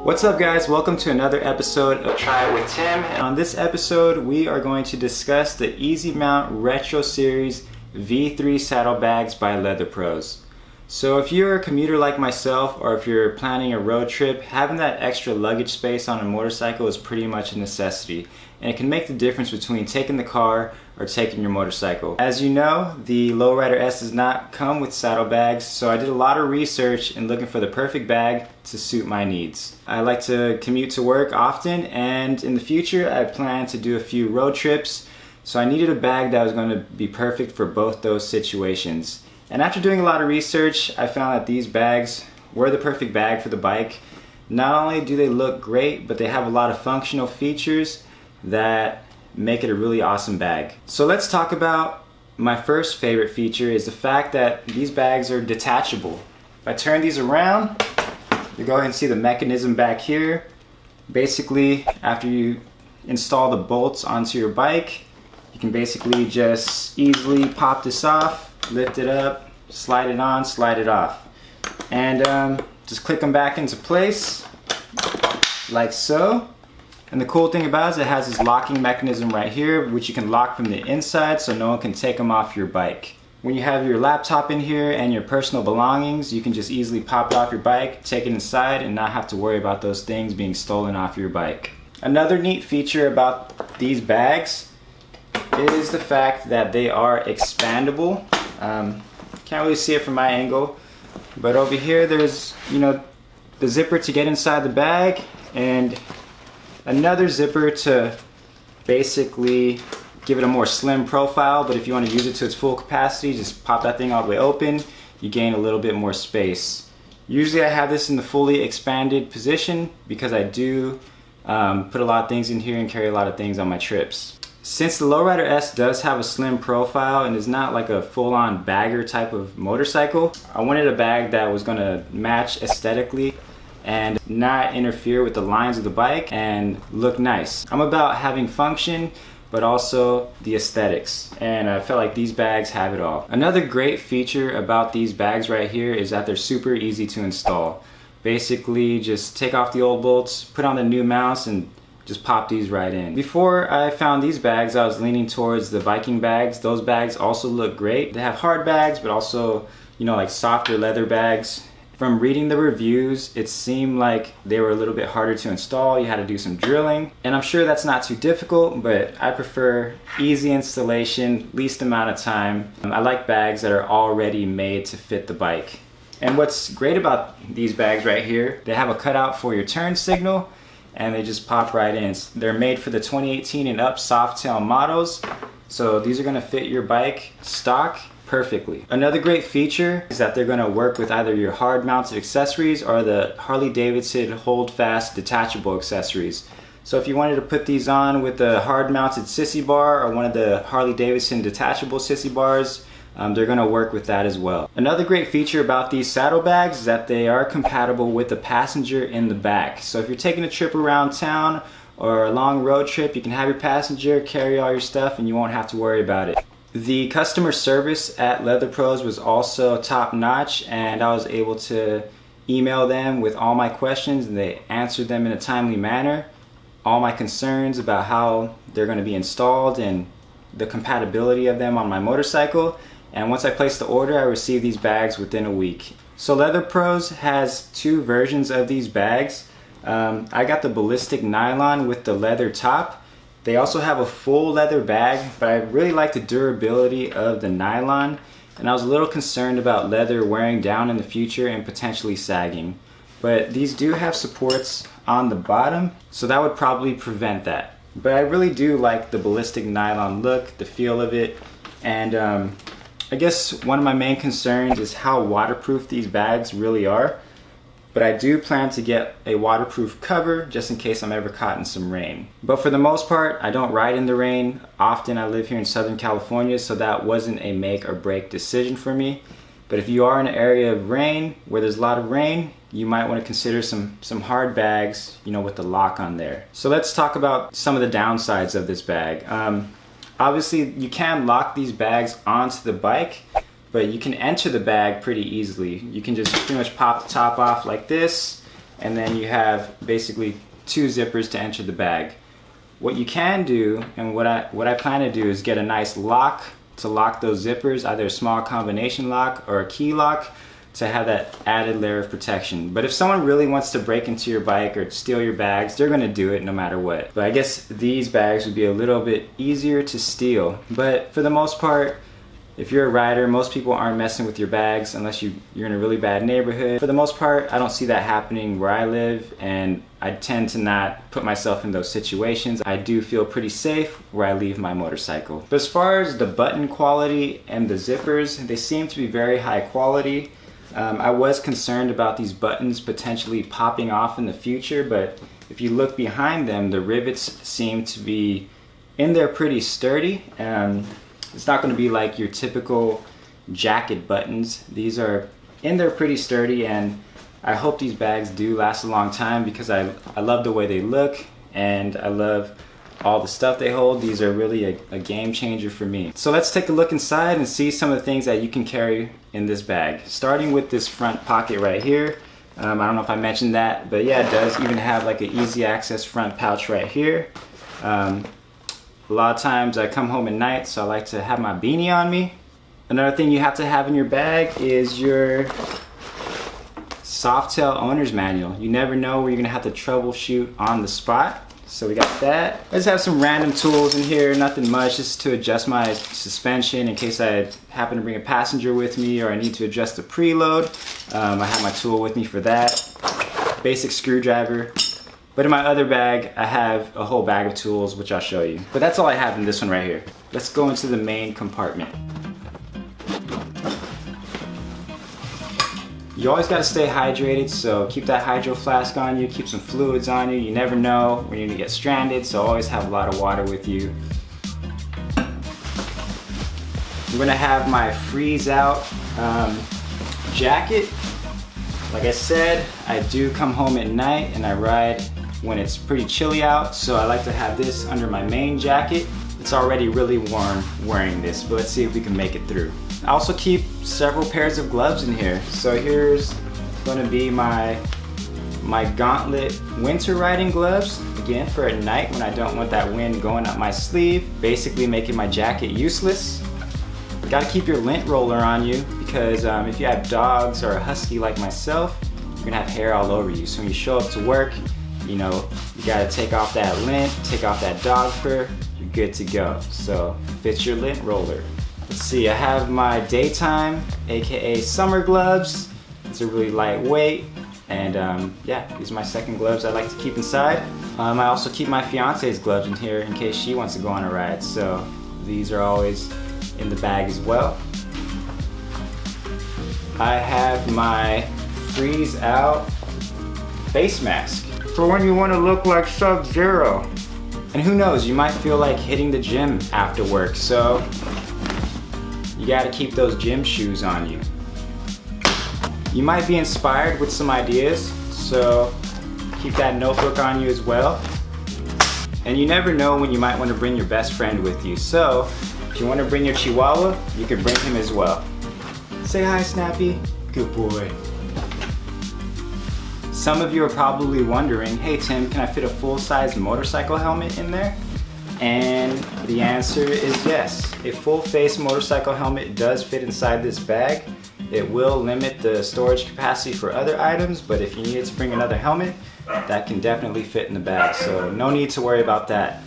What's up guys, welcome to another episode of Try It With Tim. And on this episode we are going to discuss the Easy Mount Retro Series V3 saddlebags by Leatherpros. So if you're a commuter like myself, or if you're planning a road trip, having that extra luggage space on a motorcycle is pretty much a necessity. And it can make the difference between taking the car or taking your motorcycle. As you know, the Lowrider S does not come with saddlebags, so I did a lot of research in looking for the perfect bag to suit my needs. I like to commute to work often, and in the future I plan to do a few road trips, so I needed a bag that was going to be perfect for both those situations. And after doing a lot of research, I found that these bags were the perfect bag for the bike. Not only do they look great, but they have a lot of functional features that make it a really awesome bag. So let's talk about my first favorite feature, is the fact that these bags are detachable. If I turn these around, you go ahead and see the mechanism back here. Basically, after you install the bolts onto your bike, you can basically just easily pop this off, lift it up, slide it on, slide it off. And just click them back into place, like so. And the cool thing about it is it has this locking mechanism right here, which you can lock from the inside so no one can take them off your bike. When you have your laptop in here and your personal belongings, you can just easily pop it off your bike, take it inside, and not have to worry about those things being stolen off your bike. Another neat feature about these bags is the fact that they are expandable. Can't really see it from my angle, but over here there's, the zipper to get inside the bag, and another zipper to basically give it a more slim profile. But if you want to use it to its full capacity, just pop that thing all the way open, you gain a little bit more space. Usually I have this in the fully expanded position because I do put a lot of things in here and carry a lot of things on my trips. Since the Lowrider S does have a slim profile and is not like a full-on bagger type of motorcycle, I wanted a bag that was going to match aesthetically and not interfere with the lines of the bike and look nice. I'm about having function, but also the aesthetics, and I felt like these bags have it all. Another great feature about these bags right here is that they're super easy to install. Basically, just take off the old bolts, put on the new mounts, and just pop these right in. Before I found these bags, I was leaning towards the Viking bags. Those bags also look great. They have hard bags, but also, like softer leather bags. From reading the reviews, it seemed like they were a little bit harder to install. You had to do some drilling, and I'm sure that's not too difficult, but I prefer easy installation, least amount of time. I like bags that are already made to fit the bike. And what's great about these bags right here, they have a cutout for your turn signal, and they just pop right in. They're made for the 2018 and up SOFTAIL models, so these are going to fit your bike stock perfectly. Another great feature is that they're going to work with either your hard mounted accessories or the Harley Davidson hold fast detachable accessories. So if you wanted to put these on with the hard mounted sissy bar or one of the Harley Davidson detachable sissy bars, they're going to work with that as well. Another great feature about these saddlebags is that they are compatible with the passenger in the back. So if you're taking a trip around town or a long road trip, you can have your passenger carry all your stuff and you won't have to worry about it. The customer service at Leatherpros was also top notch, and I was able to email them with all my questions and they answered them in a timely manner. All my concerns about how they're going to be installed and the compatibility of them on my motorcycle. And once I placed the order, I received these bags within a week. So Leatherpros has two versions of these bags. I got the ballistic nylon with the leather top. They also have a full leather bag, but I really like the durability of the nylon, and I was a little concerned about leather wearing down in the future and potentially sagging. But these do have supports on the bottom, so that would probably prevent that. But I really do like the ballistic nylon look, the feel of it, and I guess one of my main concerns is how waterproof these bags really are. But I do plan to get a waterproof cover just in case I'm ever caught in some rain. But for the most part, I don't ride in the rain. Often I live here in Southern California, so that wasn't a make or break decision for me. But if you are in an area of rain, where there's a lot of rain, you might want to consider some hard bags, with the lock on there. So let's talk about some of the downsides of this bag. Obviously, you can lock these bags onto the bike, but you can enter the bag pretty easily. You can just pretty much pop the top off like this, and then you have basically 2 zippers to enter the bag. What you can do, and what I plan to do, is get a nice lock to lock those zippers, either a small combination lock or a key lock, to have that added layer of protection. But if someone really wants to break into your bike or steal your bags, they're gonna do it no matter what. But I guess these bags would be a little bit easier to steal. But for the most part, if you're a rider, most people aren't messing with your bags unless you're in a really bad neighborhood. For the most part, I don't see that happening where I live, and I tend to not put myself in those situations. I do feel pretty safe where I leave my motorcycle. But as far as the button quality and the zippers, they seem to be very high quality. I was concerned about these buttons potentially popping off in the future, but if you look behind them, the rivets seem to be in there pretty sturdy. It's not going to be like your typical jacket buttons. These are in there pretty sturdy, and I hope these bags do last a long time because I love the way they look, and I love all the stuff they hold. These are really a game changer for me. So let's take a look inside and see some of the things that you can carry in this bag. Starting with this front pocket right here. I don't know if I mentioned that, but yeah, it does even have like an easy access front pouch right here. A lot of times I come home at night, so I like to have my beanie on me. Another thing you have to have in your bag is your SOFTAIL owner's manual. You never know where you're gonna have to troubleshoot on the spot. So we got that. I just have some random tools in here, nothing much, just to adjust my suspension in case I happen to bring a passenger with me or I need to adjust the preload. I have my tool with me for that. Basic screwdriver. But in my other bag, I have a whole bag of tools, which I'll show you. But that's all I have in this one right here. Let's go into the main compartment. You always gotta stay hydrated, so keep that hydro flask on you, keep some fluids on you. You never know when you're gonna get stranded, so always have a lot of water with you. I'm gonna have my freeze out jacket. Like I said, I do come home at night and I ride when it's pretty chilly out, so I like to have this under my main jacket. It's already really warm wearing this, but let's see if we can make it through. I also keep several pairs of gloves in here. So here's gonna be my gauntlet winter riding gloves, again for at night when I don't want that wind going up my sleeve, basically making my jacket useless. You gotta keep your lint roller on you because if you have dogs or a husky like myself, you're gonna have hair all over you. So when you show up to work, you know, you gotta take off that lint, take off that dog fur, you're good to go. So fit your lint roller. Let's see, I have my daytime, aka summer gloves. These are really lightweight, and yeah, these are my second gloves I like to keep inside. I also keep my fiance's gloves in here in case she wants to go on a ride, so these are always in the bag as well. I have my freeze out face mask for when you want to look like Sub-Zero. And who knows, you might feel like hitting the gym after work, so you gotta keep those gym shoes on you. You might be inspired with some ideas, so keep that notebook on you as well. And you never know when you might want to bring your best friend with you, so if you want to bring your Chihuahua, you can bring him as well. Say hi, Snappy. Good boy. Some of you are probably wondering, hey Tim, can I fit a full-size motorcycle helmet in there? And the answer is yes. A full-face motorcycle helmet does fit inside this bag. It will limit the storage capacity for other items, but if you needed to bring another helmet, that can definitely fit in the bag, so no need to worry about that.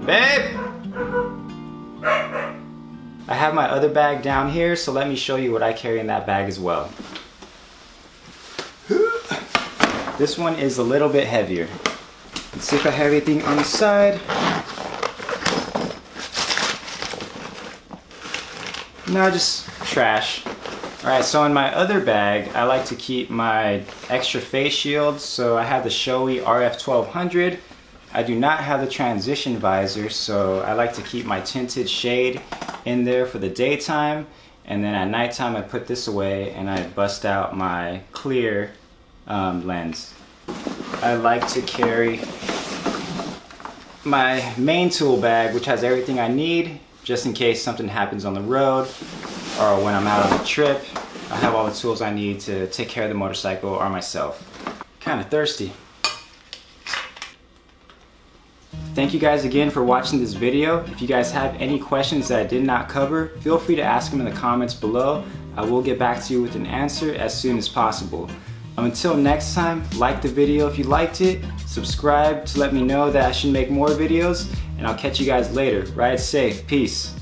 Babe! I have my other bag down here, so let me show you what I carry in that bag as well. This one is a little bit heavier. Let's see if I have everything on the side. No, just trash. Alright, so in my other bag, I like to keep my extra face shield. So I have the Shoei RF1200. I do not have the transition visor, so I like to keep my tinted shade in there for the daytime. And then at nighttime, I put this away and I bust out my clear lens. I like to carry my main tool bag, which has everything I need, just in case something happens on the road or when I'm out on a trip. I have all the tools I need to take care of the motorcycle or myself. Kind of thirsty. Thank you guys again for watching this video. If you guys have any questions that I did not cover, feel free to ask them in the comments below. I will get back to you with an answer as soon as possible. Until next time, like the video if you liked it, subscribe to let me know that I should make more videos, and I'll catch you guys later. Ride safe. Peace.